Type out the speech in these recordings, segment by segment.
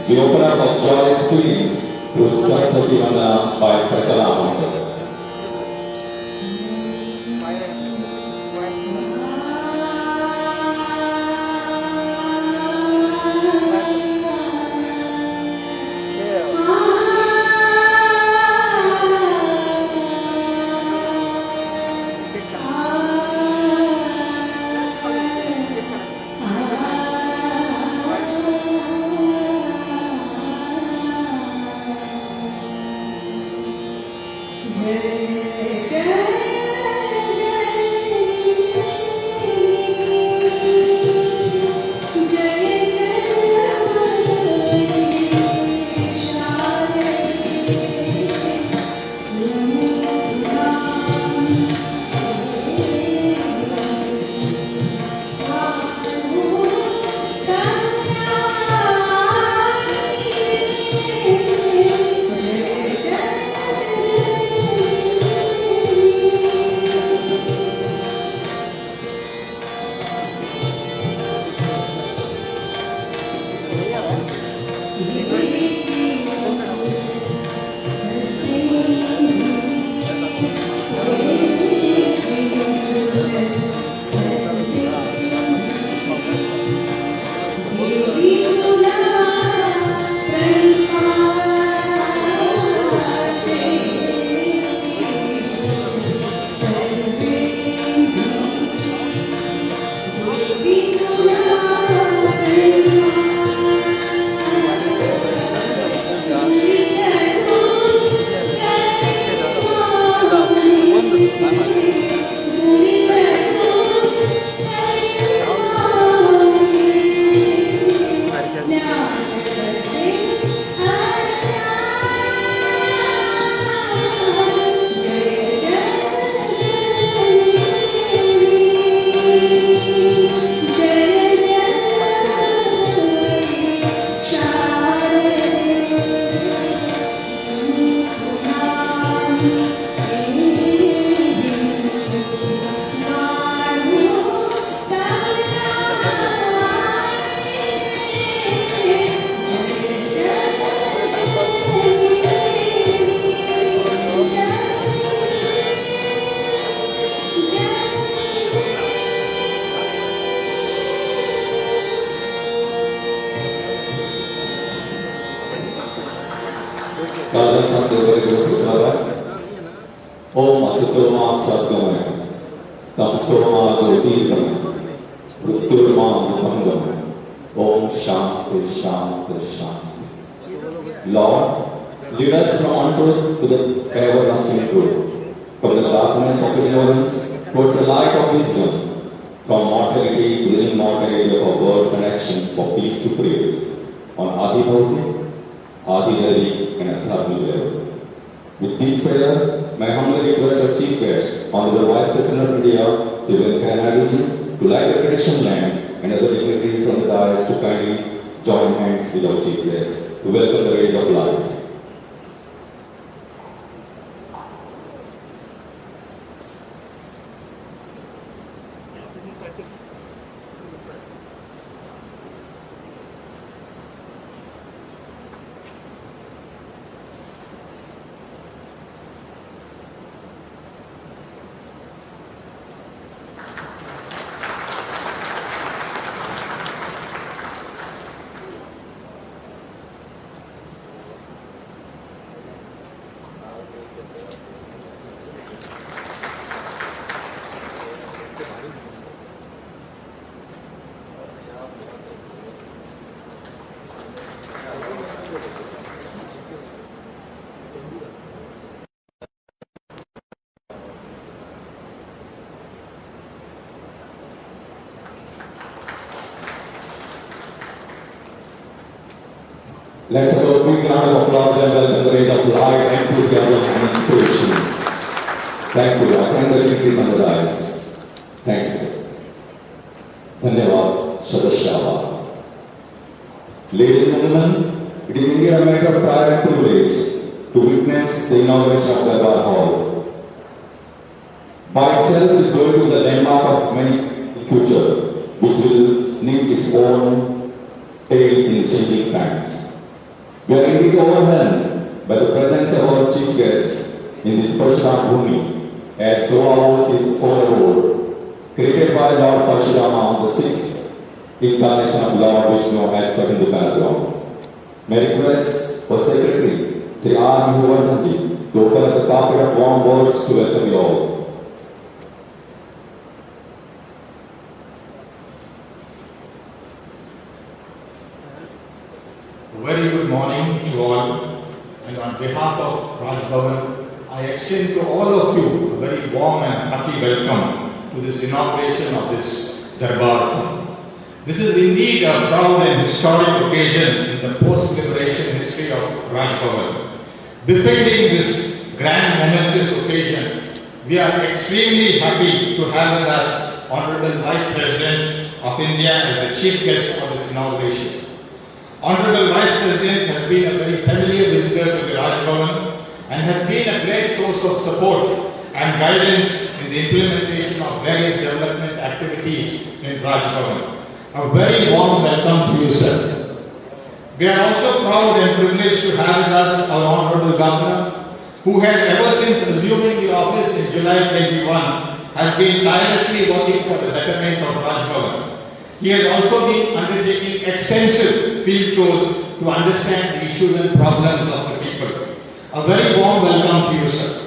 We open up our joyous feelings through Saraswati Vandana by Prachala. Om Asatoma Sadgamaya, Tamsoma Jyotirgamaya, Mrityurma Mritangamaya, Om Shanti Shanti Shanti. Lord, lead us from untruth to the everlasting truth, from the darkness of ignorance towards the light of wisdom, from mortality to the immortality of our words and actions for peace to pray, on Adibhauti, Adidevi and Atharvi level. With this prayer, my humbly request our Chief Guest, Honorable Vice President of India, Sri Venkaiah Naidu, to light the tradition lamp and other dignitaries on the dais to kindly join hands with our Chief Guest to welcome the rays of light. Let's have a quick round of applause and welcome the rays of light, enthusiasm and inspiration. Thank you. I thank the dignitaries on the dais. Thank you, sir. Dhanyavad, Shadashava. Ladies and gentlemen, it is indeed a matter of pride and privilege to witness the inauguration of Durbar Hall. By itself, it is going to be the landmark of many in the future, which will need its own tales in changing times. We are indeed overwhelmed by the presence of our chief guest in this Parshuram Bhumi as Goa holds its own award, created by Lord Parshurama on the 6th incarnation of Lord Vishnu as per Hindu pantheon. May request for Secretary Sri R. Mihivardhanji to open up the carpet of warm words to welcome you all. Very good morning to all, and on behalf of Bhavan, I extend to all of you a very warm and hearty welcome to this inauguration of this Durbar. This is indeed a proud and historic occasion in the post-liberation history of Bhavan. Befitting this grand momentous occasion, we are extremely happy to have with us Honorable Vice President of India as the chief guest for this inauguration. Honorable Vice President has been a very familiar visitor to the Bhavan and has been a great source of support and guidance in the implementation of various development activities in Bhavan. A very warm welcome to you, sir. We are also proud and privileged to have with us our Honorable Governor, who has ever since assuming the office in July 21 has been tirelessly working for the betterment of Bhavan. He has also been undertaking extensive field tours to understand the issues and problems of the people. A very warm welcome to you, sir.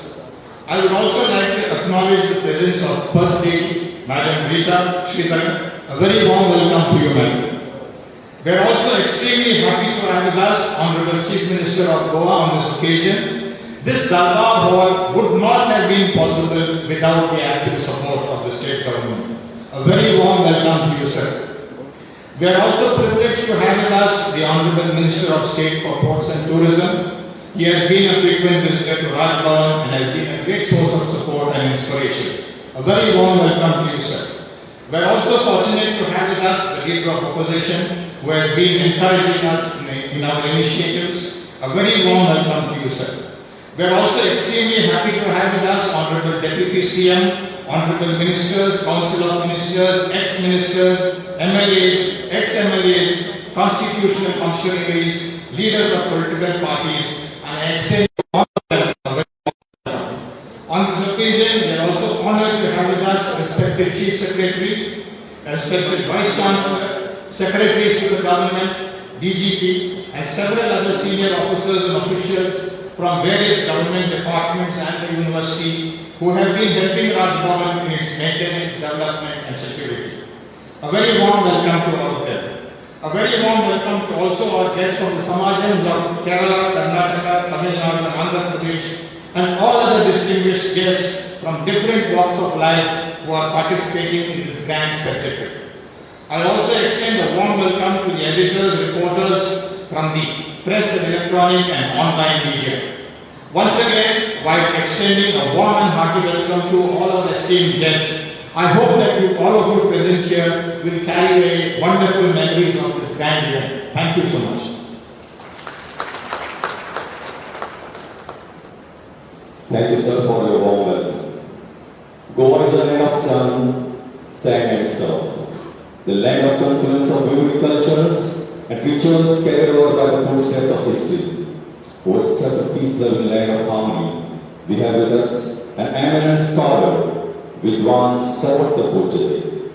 I would also like to acknowledge the presence of First Lady, Madam Rita Sridhar. A very warm welcome to you, madam. We are also extremely happy to have with us Honorable Chief Minister of Goa on this occasion. This Durbar Hall would not have been possible without the active support of the state government. A very warm welcome to you, sir. We are also privileged to have with us the Honorable Minister of State for Ports and Tourism. He has been a frequent visitor to Bhavan and has been a great source of support and inspiration. A very warm welcome to you, sir. We are also fortunate to have with us the Leader of Opposition, who has been encouraging us in our initiatives. A very warm welcome to you, sir. We are also extremely happy to have with us Honorable Deputy CM, Honorable Ministers, Council of Ministers, ex-ministers, MLAs, ex-MLAs, constitutional functionaries, leaders of political parties, and I extend on this occasion, we are also honored to have with us respected Chief Secretary, respected Vice Chancellor, Secretaries to the Government, DGP, and several other senior officers and officials from various government departments and the university who have been helping Bhavan in its maintenance, development and security. A very warm welcome to all of them. A very warm welcome to also our guests from the Samajans of Kerala, Karnataka, Tamil Nadu and Andhra Pradesh and all other distinguished guests from different walks of life who are participating in this grand spectacle. I also extend a warm welcome to the editors, reporters from the press and electronic and online media. Once again, while extending a warm and hearty welcome to all our esteemed guests, I hope that all of you present here will carry away wonderful memories of this grand event. Thank you so much. Thank you, sir, for your warm welcome. Goa is a land of sun, sand and surf. The land of confluence of vivid cultures and rituals carried over by the footsteps of history. Over such a peace-loving land of harmony, we have with us an eminent scholar, Vidwan Sarvatapujate.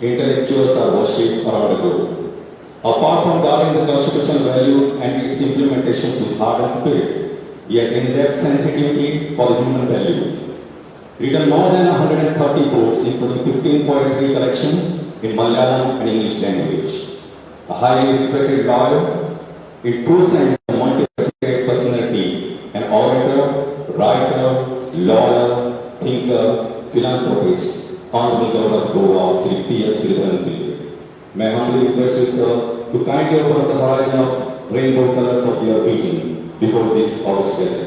Intellectuals are worshipped around the globe. Apart from guarding the constitutional values and its implementations with heart and spirit, he has in-depth sensitivity for the human values. Written more than 130 books, including 15 poetry collections in Malayalam and English language. A highly respected lawyer, in true sense, a multifaceted personality, an orator, writer, lawyer, thinker, philanthropist, Honorable Governor of Goa, Sri P.S. Sridharan. May I humbly request you, sir, to kindly open up the horizon of rainbow colors of your region before this August day.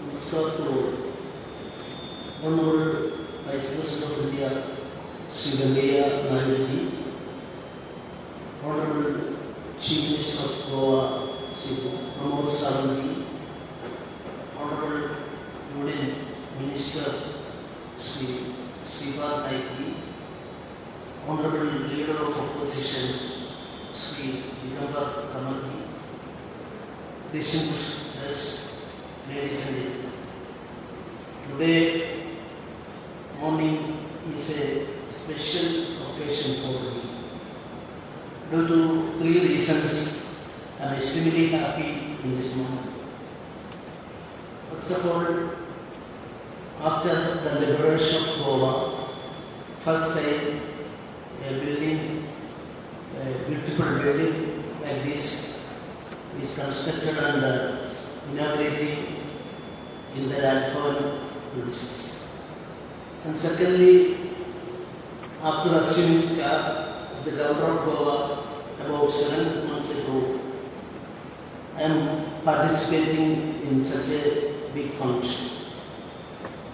Namaskar to Honorable Vice President of India, Sri Venkaiah, Naidu, Honorable Chief Minister of Goa, Sri Pramod Savanthi, Honorable Union Minister, Sri Naidu, Honorable Leader of Opposition, Sri Durbar, distinguished guests, ladies and gentlemen. Today morning is a special occasion for me. Due to 3 reasons, I am extremely happy in this moment. First of all, after the liberation of Goa, first time a beautiful building like this is constructed and inaugurated in the Bhavan premises. And secondly, after assuming charge as the Governor of Goa about 7 months ago, I am participating in such a big function.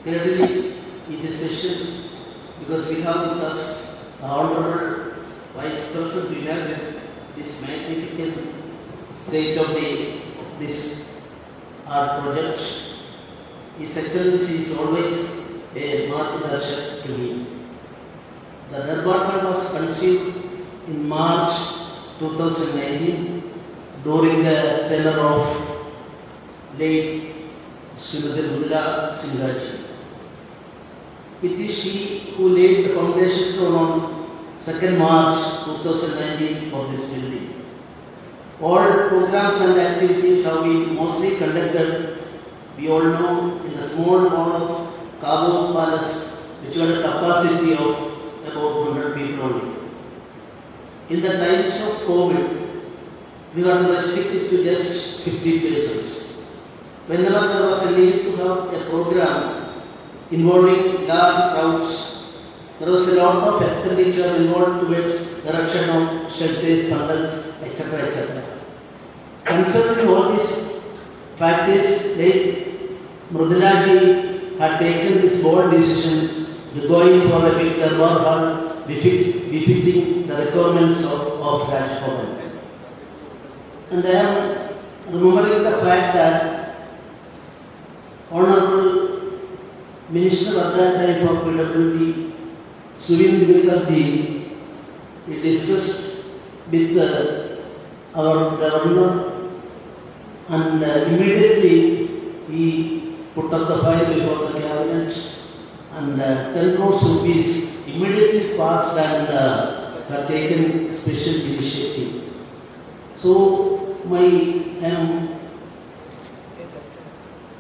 Thirdly, it is special because we have with us the Honorable Vice President. We have this magnificent this art project. His Excellency is always a martyr to me. The Durbar was conceived in March 2019 during the tenure of late Srimati Mudra Singhaji. It is she who laid the foundation stone on 2nd March 2019 for this building. All programs and activities have been mostly conducted, we all know, in the small hall of Cabo Palace, which had a capacity of about 100 people only. In the times of COVID, we were restricted to just 50 persons. Whenever there was a need to have a program involving large crowds, there was a lot of expenditure involved towards erection of shelters, tunnels, etc. etc. Concerning all these factors, Mrudulaji had taken this bold decision to going for a big Durbar hall befitting the requirements of Rdxgoa. And I am remembering the fact that Honorable Minister at that time for PWD, Suvin, he discussed with our governor, and immediately he put up the file before the cabinet, and 10 crores rupees immediately passed and have taken special initiative. So I am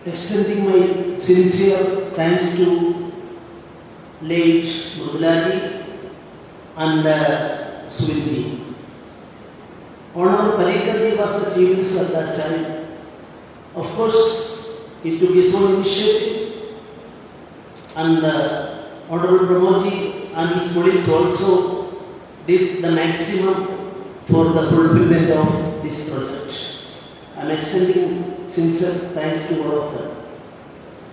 extending my sincere thanks to late Mrudulaji and Swinti. Honorable Parikar was the chief minister at that time. Of course, he took his own initiative, and Honorable Pramodji and his colleagues also did the maximum for the fulfillment of this project. I am extending sincere thanks to all of them.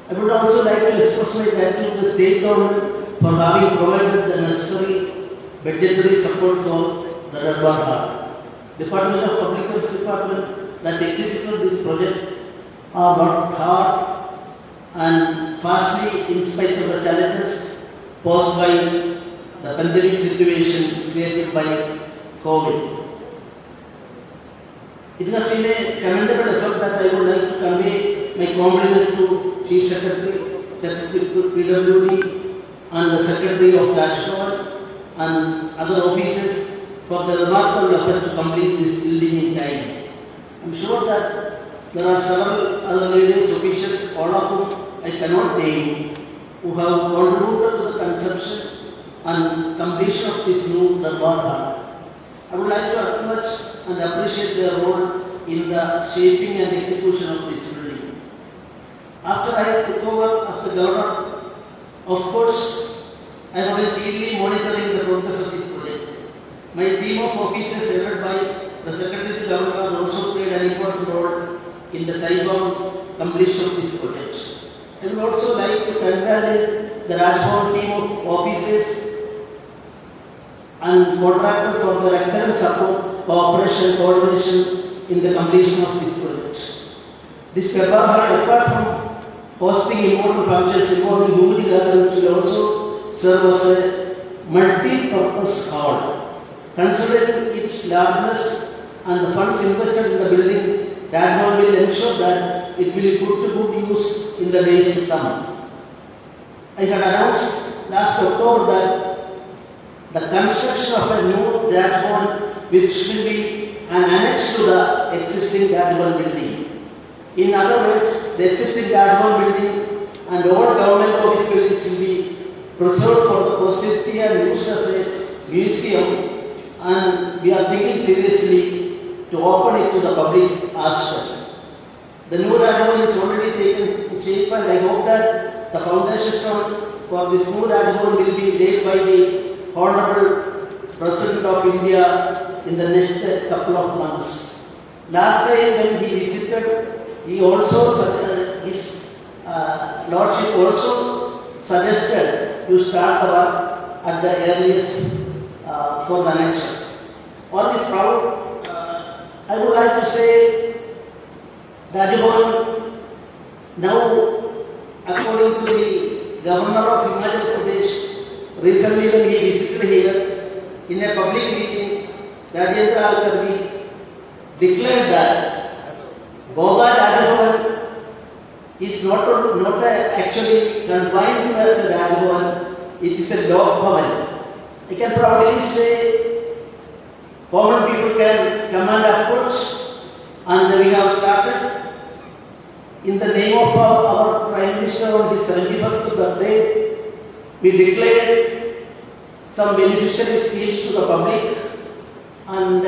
I would also like to express my gratitude to the state government for having provided the necessary budgetary support for the Durbar hall. Department of Public Health Department that executed this project worked hard and fastly in spite of the challenges posed by the pandemic situation created by COVID. It has been a commendable effort that I would like to convey my compliments to Chief Secretary, Secretary to PWD, and the Secretary of Rdxgoa and other officers for the remarkable effort to complete this building in time. I am sure that there are several other leaders, officials, all of whom I cannot name, who have contributed to the conception and completion of this new Durbar hall. I would like to acknowledge and appreciate their role in the shaping and execution of this building. After I took over as the governor, of course, I have been keenly monitoring the progress of this project. My team of officers headed by the Secretary to Governor also played an important role in the time-bound completion of this project. I would also like to congratulate the Rajbhavan team of officers and contractors for their excellent support, cooperation, coordination in the completion of this project. This Durbar hall, apart from hosting important functions involving human gatherings, will also serve as a multi-purpose hall. Considering its largeness and the funds invested in the building, Rajbhavan will ensure that it will be put to good use in the days to come. I had announced last October that the construction of a new Rajbhavan, which will be an annex to the existing Rajbhavan building. In other words, the existing Rajbhavan building and all government office buildings will be preserved for the posterity and used as a museum, and we are thinking seriously to open it to the public as well. The new Rajbhavan is already taken shape, and I hope that the foundation stone for this new Rajbhavan will be laid by the Honorable President of India in the next couple of months. Last time when he visited, he also his Lordship also suggested to start the work at the earliest for the next year. On this proud, I would like to say Rajbhavan now, according to the Governor of Himachal Pradesh, recently when he visited here in a public meeting, Rdxgoa declared that Goa Rajbhavan is not actually confined to as a Rajbhavan, it is a Lok Bhavan. I can proudly say common people can come and approach, and we have started in the name of our Prime Minister on his 71st birthday. We declared some beneficiary schemes to the public, and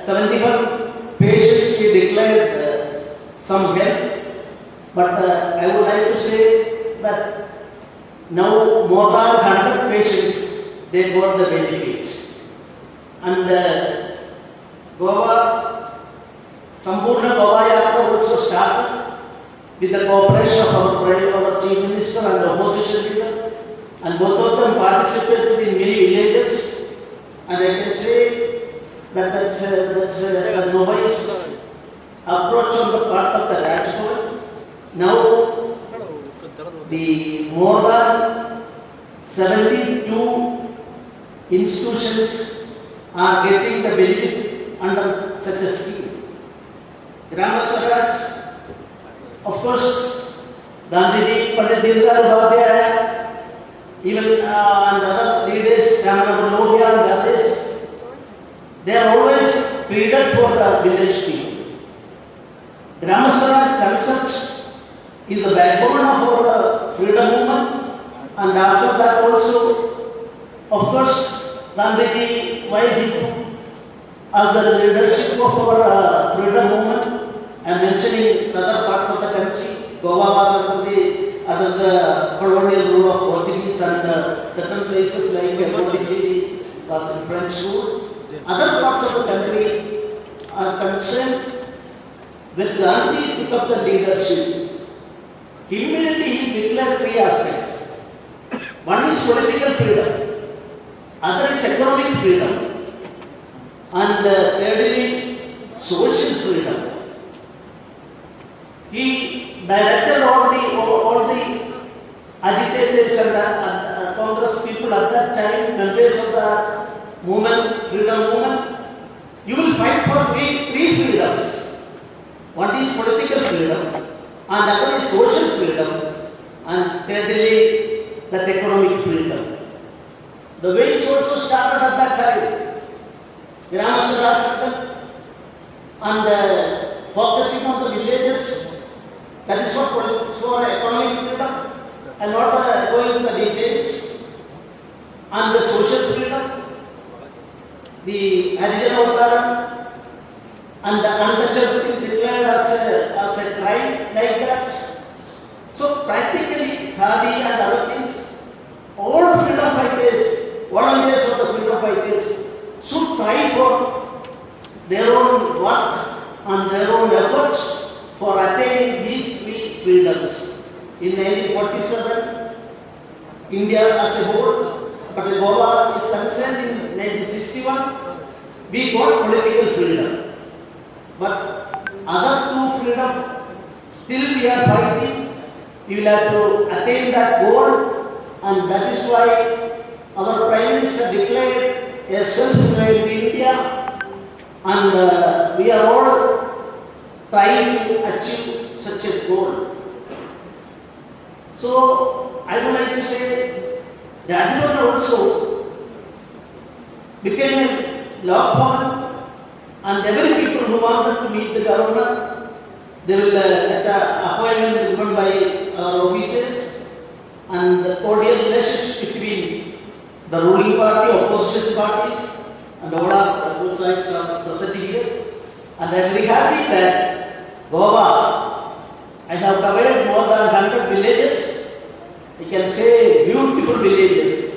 71 patients we declared some help. But I would like to say that now more than 100 patients they got the benefits. And Goa, Sampurna Goa Yatra also started with the cooperation of our Chief Minister and the opposition leader. And both of them participated in many villages, and I can say that that's a novice approach on the part of the Rajbhavan. Now, the more than 72 institutions are getting the benefit under such a scheme. Gram Swaraj, of course, Gandhiji, Pandit Dindal, even and other leaders, Ramanagar and others, they are always pleaded for the village people. Gram Swaraj concept is the backbone of our freedom movement, and after that also, of course, Gandhiji, while he took as the leadership of our freedom movement, I am mentioning other parts of the country. Goa was under the colonial rule of Portuguese, and certain places like Pondicherry was in French rule. Other parts of the country are concerned. When Gandhi took up the leadership, immediately he declared three aspects. One is political freedom, other is economic freedom, and thirdly, social freedom. He directed all the agitators and Congress people at that time, members of the movement, freedom movement, you will fight for three freedoms. One is political freedom, and other is social freedom, and thirdly, that economic freedom. The way it also started at that time, Gram Swaraj and focusing on the villages. That is for economic freedom, and not going to the details. And the social freedom, the Harijan Avtaram, and the untouchability declared as a crime like that. So practically, Khadi and other things, all freedom fighters, volunteers of the freedom fighters should try for their own work and their own efforts for attaining these three freedoms. In 1947, India as a whole, but Goa is concerned in 1961, we got political freedom. But other two freedom, still we are fighting. We will have to attain that goal, and that is why our Prime Minister declared a self-reliant India, and we are all trying to achieve such a goal. So I would like to say that Rdxgoa also became a law, and every people who wanted to meet the governor, they will get an appointment given by our officers, and the cordial relationship between the ruling party, opposition parties, and all our both sides are present here. And I am very happy that Goa, I have covered more than 100 villages. I can say beautiful villages.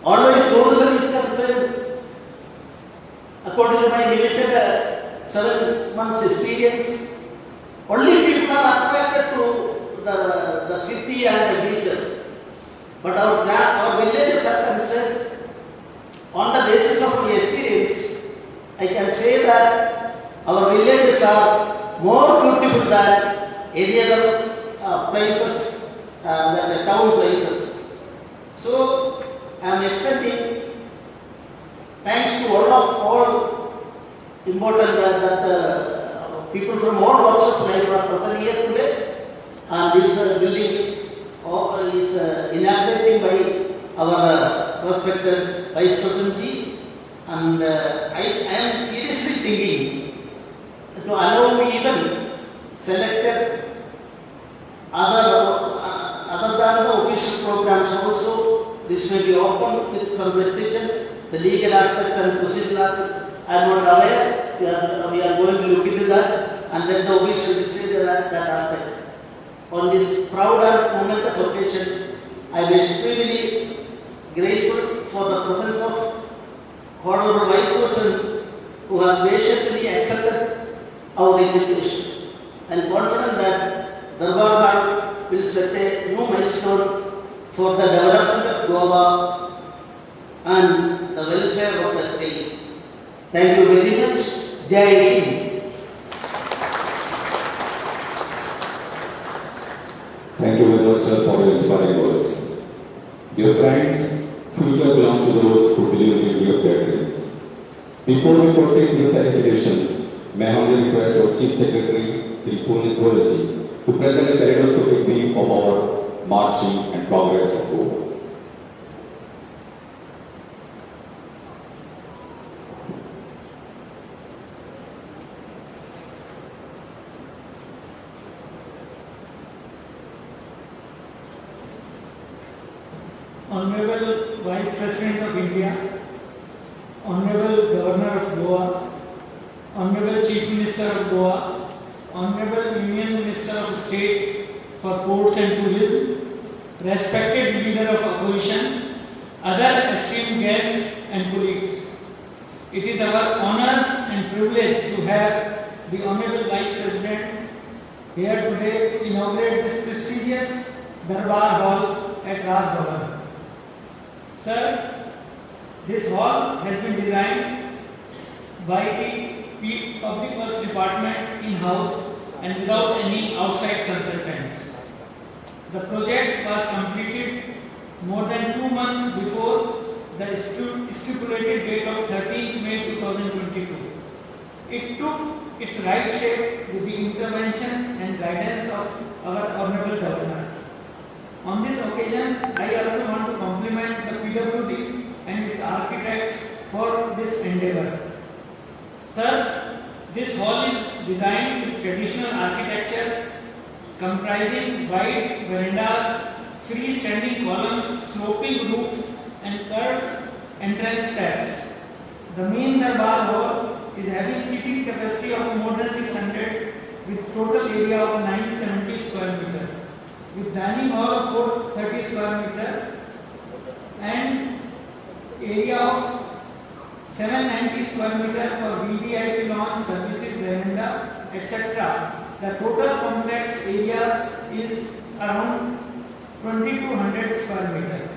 Always tourism is concerned. According to my limited 7 months experience, only people are attracted to the city and the beaches. But our villages are concerned. On the basis of my experience, I can say that our villages are more beautiful than any other places, the town places. So I am extending thanks to all important people from all walks of life are present here today, and this building is inaugurated by our respected Vice President Ji, and I am seriously thinking to allow me even selected other than the official programs also. This may be open with some restrictions, the legal aspects and procedural aspects. I am not aware. We are going to look into that, and then the official will say that aspect. On this proud and momentous occasion, I am extremely grateful for the presence of Honorable Vice President, who has graciously accepted our invitation. I am confident that Durbar will set a new milestone for the development of Goa and the welfare of the state. Thank you very much. Jai Hind. Thank you very much, sir, for your inspiring words. Dear friends, future belongs to those who believe in the beauty of their dreams. Before we proceed with the felicitations, may I humbly request our Chief Secretary, Inaugurates, to present a kaleidoscopic view of our marching and progress of Goa. Honorable Vice President of India, Honorable Governor of Goa, Honorable Chief Minister of Goa, Honorable Union Minister of State for Ports and Tourism, respected leader of opposition, other esteemed guests and colleagues. It is our honor and privilege to have the Honorable Vice President here today to inaugurate this prestigious Durbar Hall at Rdxgoa. Sir, this hall has been designed by the Public Works Department in-house and without any outside consultants. The project was completed more than 2 months before the stipulated date of 13th May 2022. It took its right shape with the intervention and guidance of our Honorable Governor. On this occasion, I also want to compliment the PWD and its architects for this endeavor. Sir, this hall is designed with traditional architecture comprising wide verandas, free-standing columns, sloping roof, and curved entrance steps. The main Durbar hall is having seating capacity of more than 600 with total area of 970 square meter, with dining hall of 430 square meter and area of 790 square meter for VVIP lounge, services, veranda, etc. The total complex area is around 2200 square meter.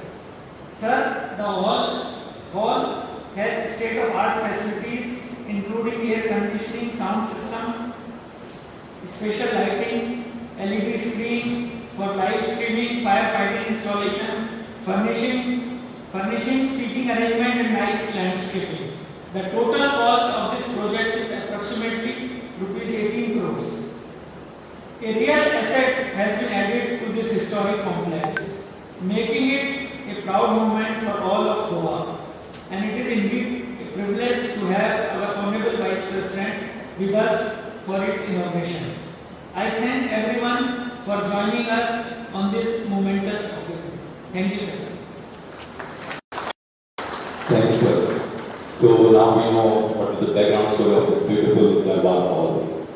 Sir, the hall has state-of-art facilities including air conditioning, sound system, special lighting, LED screen for live streaming, firefighting installation, furnishing, seating arrangement and nice landscaping. The total cost of this project is approximately rupees 18 crores. A real asset has been added to this historic complex, making it a proud moment for all of Goa. And it is indeed a privilege to have our Honorable Vice President with us for its inauguration. I thank everyone for joining us on this momentous occasion. Thank you, sir. Thank you, sir. So now we know what is the background story of this beautiful Durbar hall.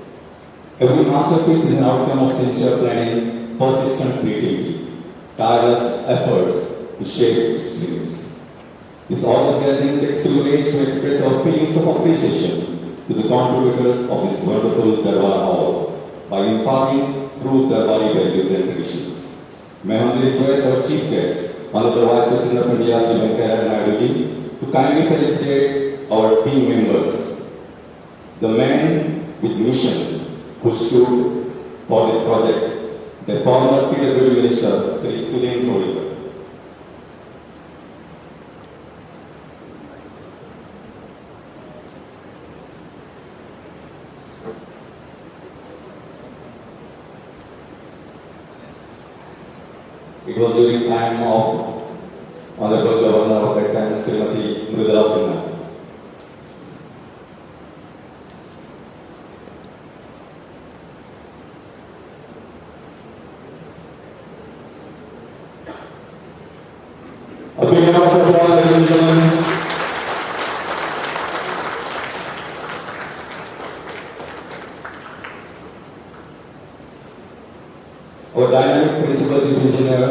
Every masterpiece is an outcome of sincere planning, persistent creativity, tireless efforts to shape its dreams. This August gathering takes privilege to express our feelings of appreciation to the contributors of this wonderful Durbar hall by imparting true Darbari values and traditions. May I humbly request our chief guest, Honorable Vice President of India, Sri Venkaiah Naidu, to kindly felicitate our team members, the men with mission who stood for this project, the former PWD Minister, Sri Sudin Thodikar. It was during time of Honorable Governor of that time, Srimati Mridula Sinha. A big round of applause, ladies and gentlemen. Our dynamic principal chief engineer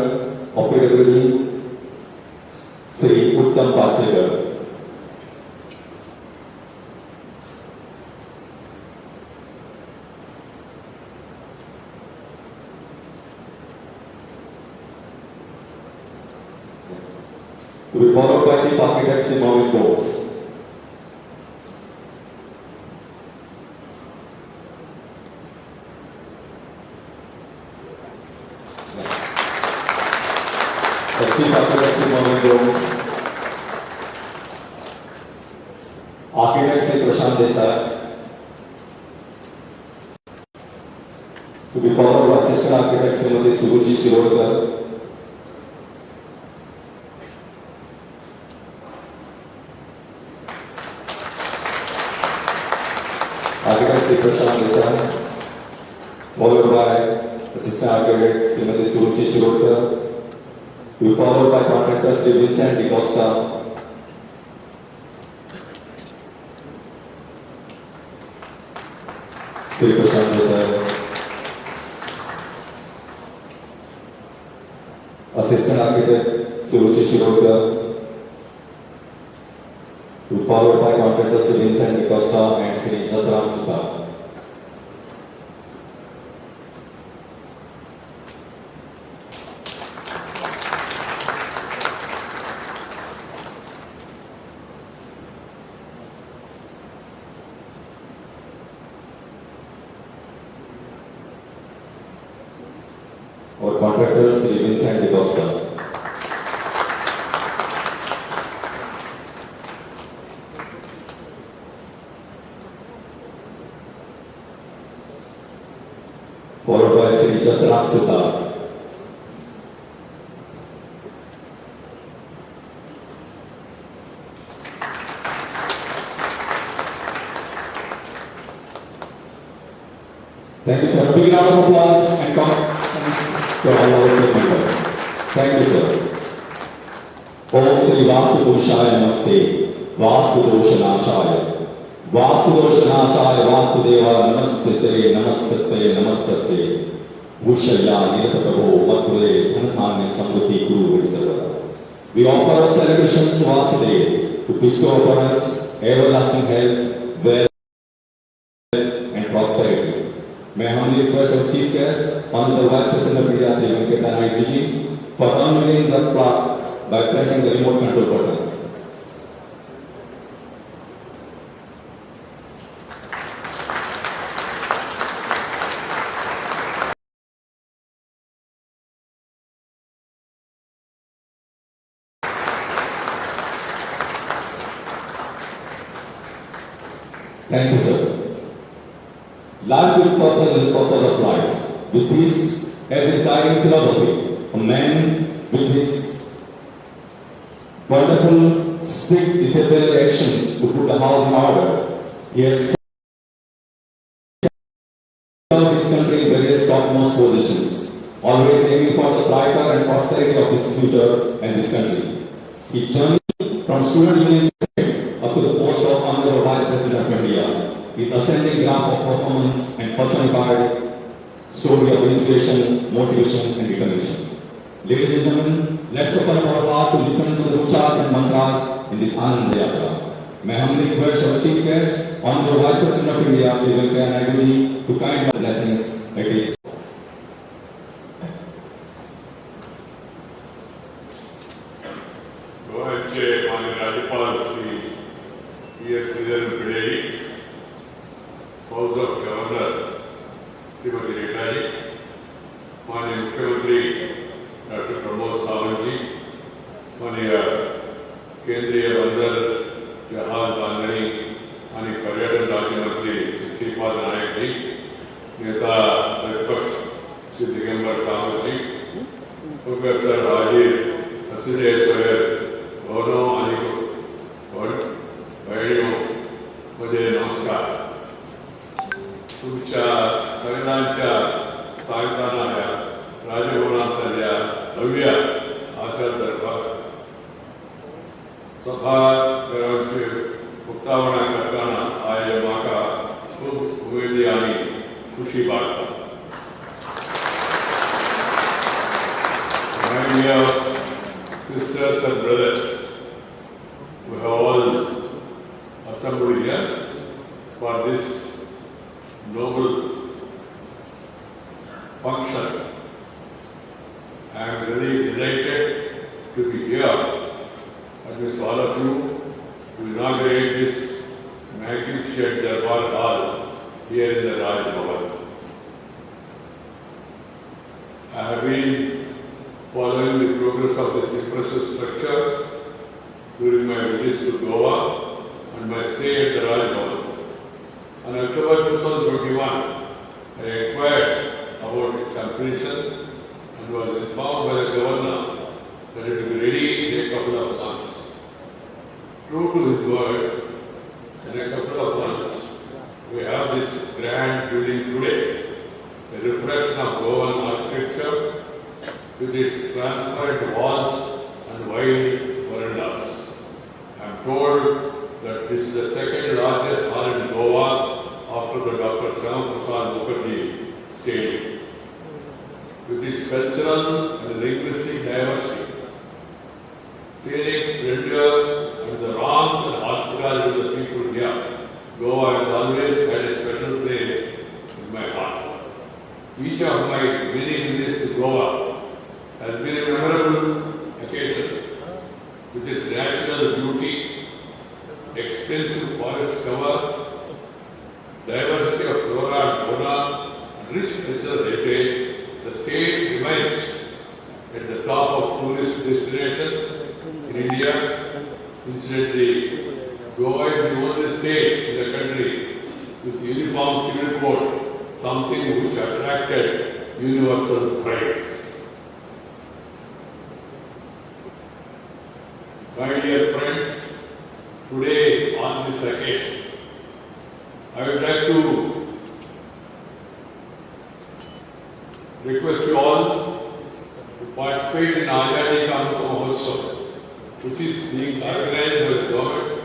of PWD, Sri Uttam Pasegar. To be followed by Chief Architect Sri Bhavan Bose. Chief Architect Sri Bhavan Bose. Architect Sri Prashant Desai. To be followed by Assistant Architect Srimati Suruchi Shirodkar. Architect Sri Prashant Desai, followed by Assistant Architect Srimati Suruchi Shirodkar, to be followed by Contractor Sri Vincent Di Costa, Sri Prashant Desai, Assistant Architect Suruchi Shirodkar, to be followed by Contractor Sri Vincent Di Costa and Sri Jasram Sutta. Our contractor Sri Vincent Di Costa. Followed by Sri Jasram Sutta. Thank you, sir. Big round of applause and thanks to all our team members. Thank you, sir. Om Sri Vasudoshaya Namaste, Vasudoshanaashaya, Vasudoshanaashaya Vasudeva Namaste, Namaste, Namaste, Bhushaya Nirapatavo Mature Dhanmanya Samruti Guru Visarvada. We offer our celebrations to Vasudeva to bestow upon us everlasting health, wealth, and prosperity. May I humbly request our chief guest, Honorable Vice President of India, Sri Venkaiah Naidu, for unveiling the plaque by pressing the remote control button. Thank you, sir. Life with purpose is the purpose of life. With this as his guiding philosophy, a man with his wonderful, strict, disciplinary actions to put the house in order, he has served his country in various topmost positions, always aiming for the brighter and prosperity of this future and this country. He journeyed from student union up to the post of Honorable Vice President of India. His ascending graph of performance and personified story of inspiration, motivation and determination. Ladies and gentlemen, let's open our heart to listen to the uchars and mantras in this Anand Yatra. May I humbly request our Chief Guest, Honorable Vice President of India, Sri Venkaiah Naidu ji, to kind blessings at his. Spouse of Governor Srimati Rekari, Mani Mukhyamantri Dr. Pramod Sawantji, Mani Kendriya Bandar Jahaz Bandhani, Mani Paryatan Rajya Mantri Sripad Nayak ji, Neta Pratipaksh Shri Digambar Kamath ji, Professor Hajir Asile Soyer, Bhavano Aniko, Vaidyo, Mujhe Namaskar. तुमच्या सगळ्यांच्या साहित्यानं राजभवनातल्या भव्य आशा दरबार सभागृहांची उक्तावण करताना आय म्हाका खूब उमेदी आनी खुशी वाटता. My dear sisters and brothers, we have all assembled here for this noble function. I am really delighted to be here and with all of you to inaugurate this magnificent Durbar Hall here in the Raj Bhavan. I have been following the progress of this impressive structure during my visits to Goa and my stay at the Raj Bhavan. On October 2021, I inquired about its completion and was informed by the Governor that it will be ready in a couple of months. True to his words, in a couple of months, we have this grand building today, a reflection of Goan architecture with its transparent walls and wide verandas. I am told that this is the second largest hall in Goa after the Dr. Shyamaprasad Mukherjee Stadium. With its cultural and linguistic diversity, scenic splendor and the warmth and hospitality of the people here, Goa has always had a special place in my heart. Each of my many visits to Goa has been a memorable occasion with its natural beauty, extensive forest cover, diversity of flora and fauna, and rich cultural heritage. The state remains at the top of tourist destinations in India. Incidentally, Goa is the only state in the country with uniform civil code, something which attracted universal praise. My dear friends, today on this occasion, I would like to request you all to participate in Azadi Ka Amrit Mahotsav, which is being organized by the government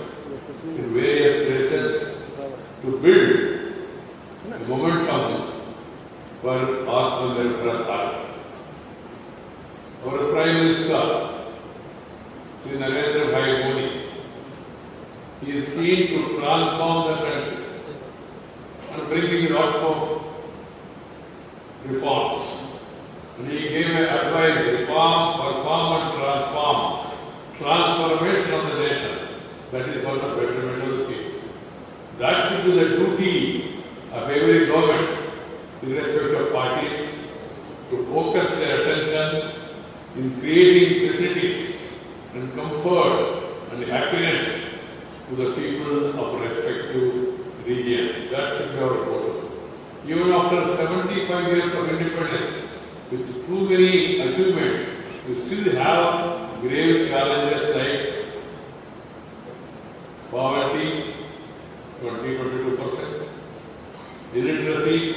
in various places to build a momentum for Atmanirbhar Bharat. Our Prime Minister, Sri Narendra Bhai Modi, he is keen to transform the country and bringing a lot of reforms. And he gave an advice, reform for transformation of the nation. That is for the betterment of the people. That should be the duty of every government, irrespective of parties, to focus their attention in creating facilities and comfort and happiness to the people of respective regions. That should be our motto. Even after 75 years of independence, with too many achievements, we still have grave challenges like poverty, 20-22%, illiteracy,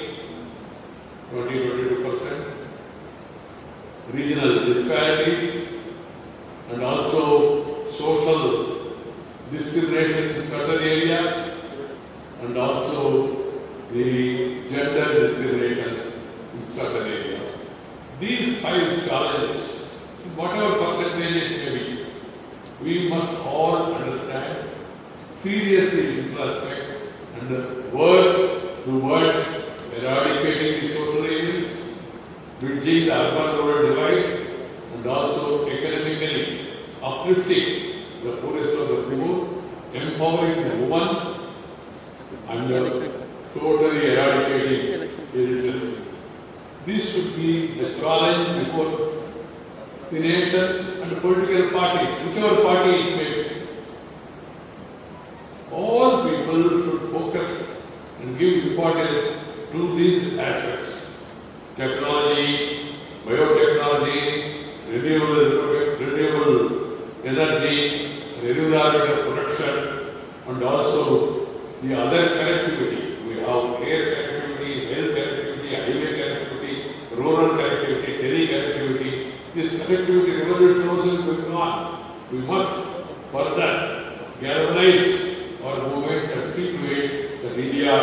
20-22%, regional disparities, and also social discrimination in certain areas, and also the gender discrimination in certain areas. These 5 challenges, whatever percentage it may be, we must all understand, seriously introspect, and work towards eradicating the social evils, bridging the urban-rural divide, and also economically uplifting the poorest of the poor, empowering the woman, and totally eradicating illiteracy. This should be the challenge before the nation and the political parties, whichever party it may be. All people should focus and give importance to these aspects. Technology, biotechnology, renewable energy, renewable production, and also the other connectivity. We have air connectivity, health connectivity, highway connectivity, rural connectivity, tele-connectivity. This connectivity revolution also is going on. We must further galvanize our movements and see to it that India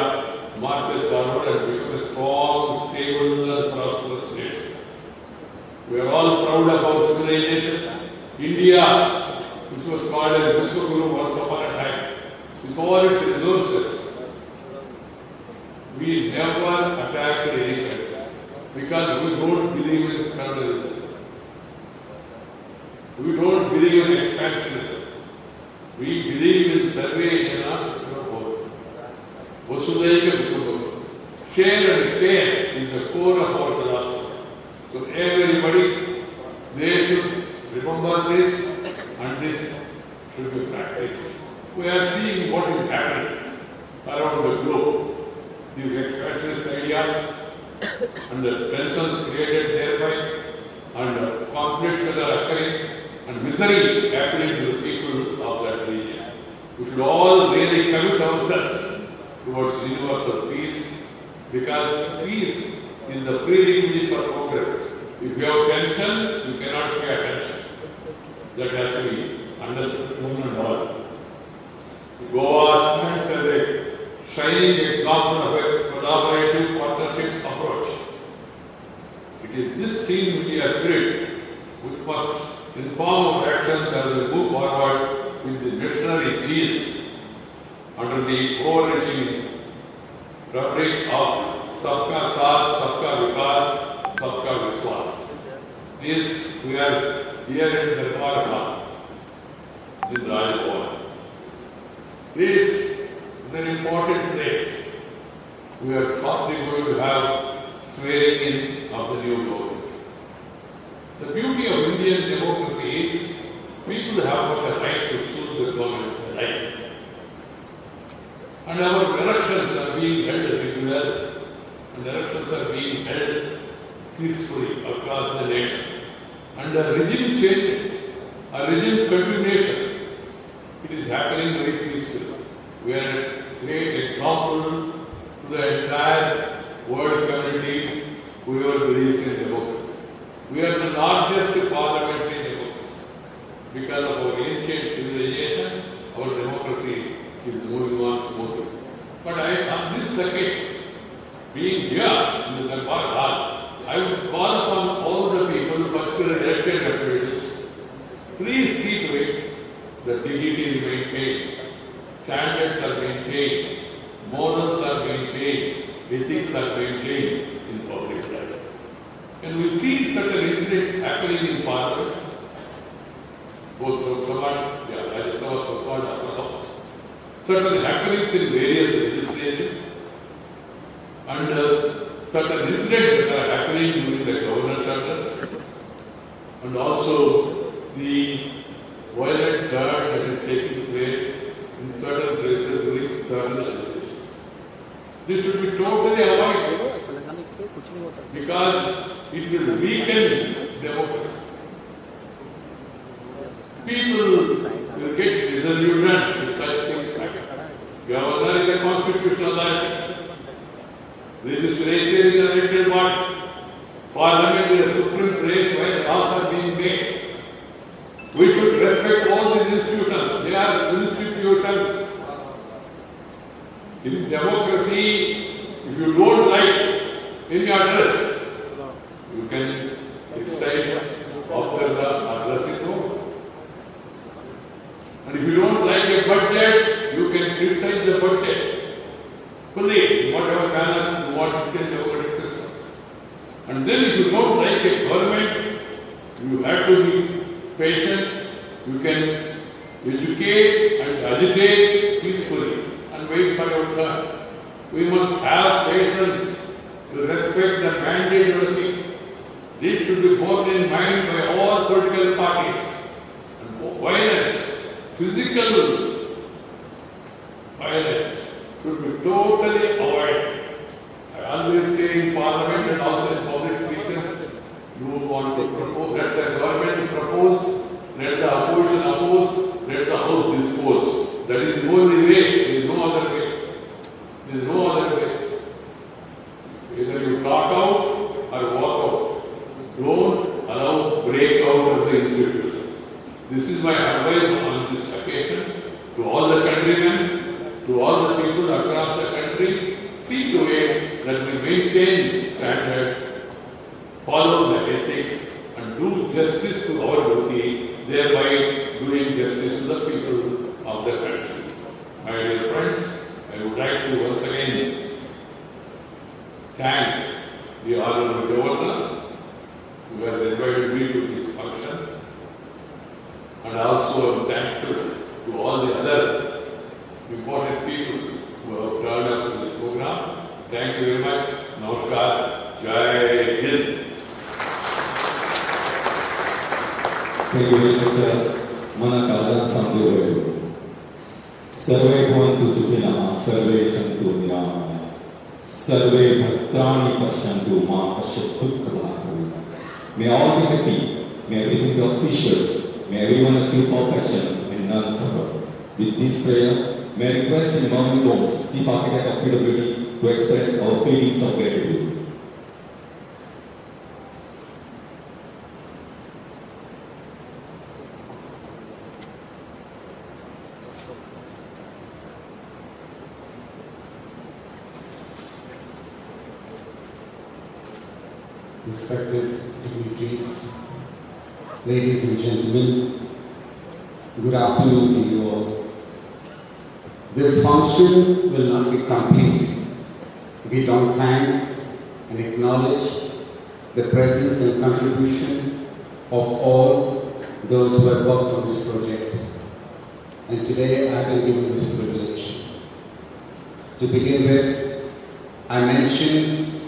marches forward and becomes a strong, stable, and prosperous nation. We are all proud of our civilization. India, which was called as Vishwaguru once upon a time, with all its resources, we never attacked any country because we don't believe in colonialism. We don't believe in expansionism. We believe in survey and ask for Vasudhaiva Kutumbakam. Share and care is the core of our philosophy. So everybody, they should remember this and this should be practiced. We are seeing what is happening around the globe. These expansionist ideas and the tensions created thereby and conflicts that are occurring and misery happening to the people of that region. We should all really commit ourselves towards universal peace, because peace is the prerequisite for progress. If you have tension, you cannot pay attention. That has to be understood one and all. Goa stands as a shining example of a collaborative partnership approach. It is this team India spirit which must inform our actions as we move forward with the missionary zeal under the overarching rubric of Sabka Saath, Sabka Vikas, Sabka Vishwas. This we are here in Durbar in Rdxgoa. This is an important place. We are shortly going to have swearing in of the new government. The beauty of Indian democracy is people have got the right to choose the government they like. And our elections are being held regularly, and elections are being held peacefully across the nation. And the regime changes, a regime continuation, it is happening very peacefully. We are a great example to the entire world community, whoever believes in democracy. We are the largest parliamentary democracy. Because of our ancient civilization, our democracy is moving on smoothly. But on this occasion, being here in the Durbar Hall, I would call upon all the people, particularly elected representatives, please see to it that dignity is maintained, standards are maintained, morals are maintained, ethics are maintained in public life. And we see certain incidents happening in Parliament. both Lok Sabha, Rajya Sabha, so-called upper house. Certain happenings in various legislatures and certain incidents that are happening during the governor's address, and also the violent riot that is taking place in certain places during certain legislations. This should be totally avoided because it will weaken democracy. People will get disillusioned with such things happen. Governor is a constitutional authority. Legislature is a elected body. Parliament is a supreme place where laws are being made. We should respect all these institutions. They are institutions. In democracy, if you don't like any address, you can criticize after the address is over. And if you don't like a budget, you can criticize the budget. Fully, whatever manner you want to take the democratic system. And then if you don't like a government, you have to be patient. You can educate and agitate peacefully and wait for your turn. We must have patience to respect the mandate of the people. This should be borne in mind by all political parties. And violence, physical violence, should be totally avoided. I always say in Parliament and also in public speeches, you want to propose, let the government propose, let the opposition oppose, let the House dispose. That is the only way, there is no other way. There is no other way. Either you talk out or walk out. Don't allow break out of the institutions. This is my advice on this occasion to all the countrymen, to all the people across the country. See to it that we maintain standards, follow the ethics, and do justice to our duty, thereby doing justice to the people of the country. My dear friends, I would like to once again thank the Honorable Governor who has invited me to this function, and also am thankful to all the other important people who have turned up to this program. Thank you very much. Namaskar. Jai Hind. Thank you very much, sir. Mana Kazan Samdevayu. Sarve Bhavantu Sukhinah, Sarve Santu Niramaya, Sarve Bhadrani Pashyantu Ma Pashyat Dukkha. May all be happy, may everything be auspicious, may everyone achieve perfection and none suffer. With this prayer, may I request Imam Domes, Chief Architect of PWD, to express our feelings of gratitude. Respected dignitaries, ladies and gentlemen, good afternoon to you all. This function will not be complete if we don't thank and acknowledge the presence and contribution of all those who have worked on this project. And today I have been given this privilege. To begin with, I mention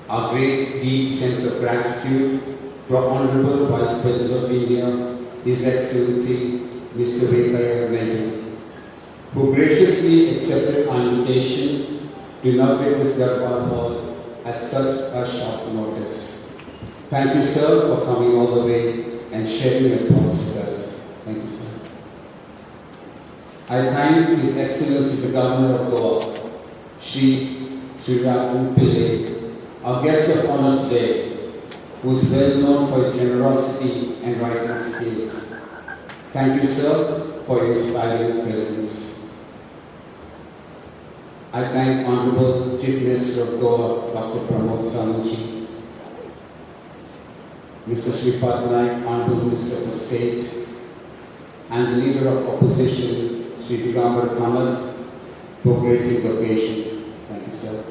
our great deep sense of gratitude to our Honorable Vice President of India, His Excellency Mr. Venkaiah Naidu, who graciously accepted our invitation to inaugurate this Durbar Hall at such a short notice. Thank you, sir, for coming all the way and sharing your thoughts with us. Thank you, sir. I thank His Excellency the Governor of Goa, Sri Rdxgoa Pillai, our guest of honor today, who is well known for his generosity and writing skills. Thank you, sir, for your inspiring presence. I thank Honorable Chief Minister of Goa, Dr. Pramod Samuji, Mr. Shripad Naik, Honorable Minister of State, and the Leader of Opposition, Sri Digambar Kamal, for gracing the occasion. Thank you, sir.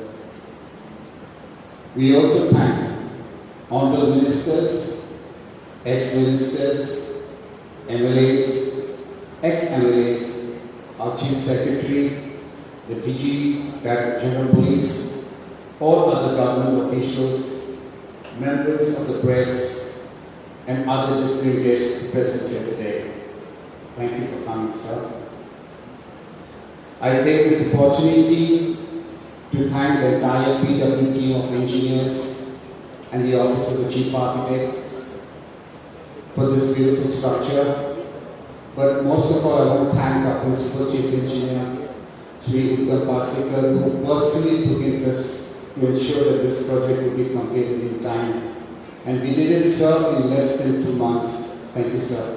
We also thank Honorable Ministers, Ex-Ministers, MLAs, ex-MLAs, our Chief Secretary, the DG, Director General Police, all other government officials, members of the press, and other distinguished guests present here today. Thank you for coming, sir. I take this opportunity to thank the entire PW team of engineers and the Office of the Chief Architect for this beautiful structure. But most of all, I want to thank our Principal Chief Engineer, Sri Durbar, who personally took interest to ensure that this project would be completed in time. And we did it, sir, in less than 2 months. Thank you, sir.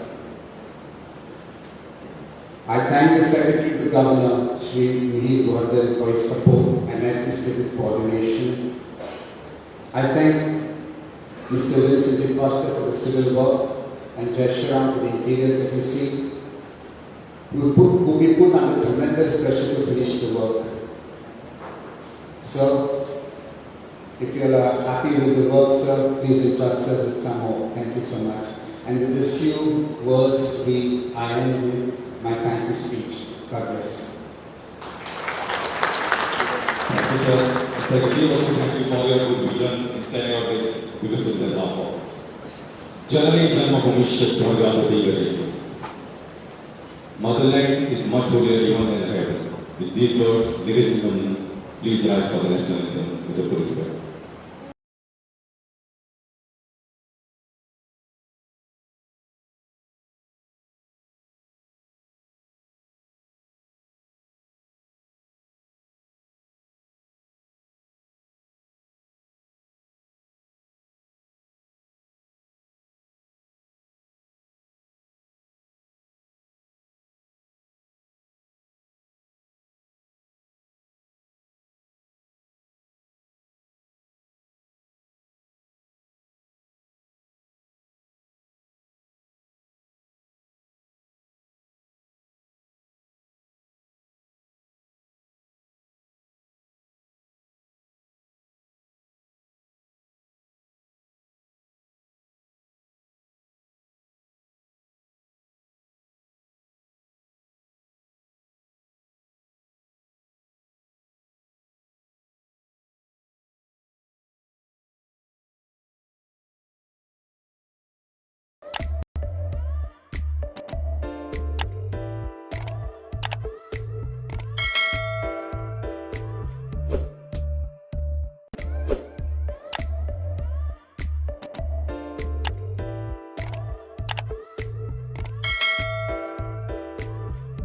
I thank the Secretary to the Governor, Sri Bhavan, for his support and administrative coordination. I thank Mr. Wilson DeCosta for the civil work and Jasharam for the interiors that you see. Who we put under tremendous pressure to finish the work. So, if you are happy with the work, sir, please entrust us with some more. Thank you so much. And with these few words, I end with my thank you speech. God bless. Thank you, sir. Thank you for your good vision in carrying out this beautiful Durbar. Janani Janma Bhumishya Swaga Rdxgoa. Motherland is much holier even than heaven. With these words, ladies and gentlemen, please rise for the national anthem with the respect.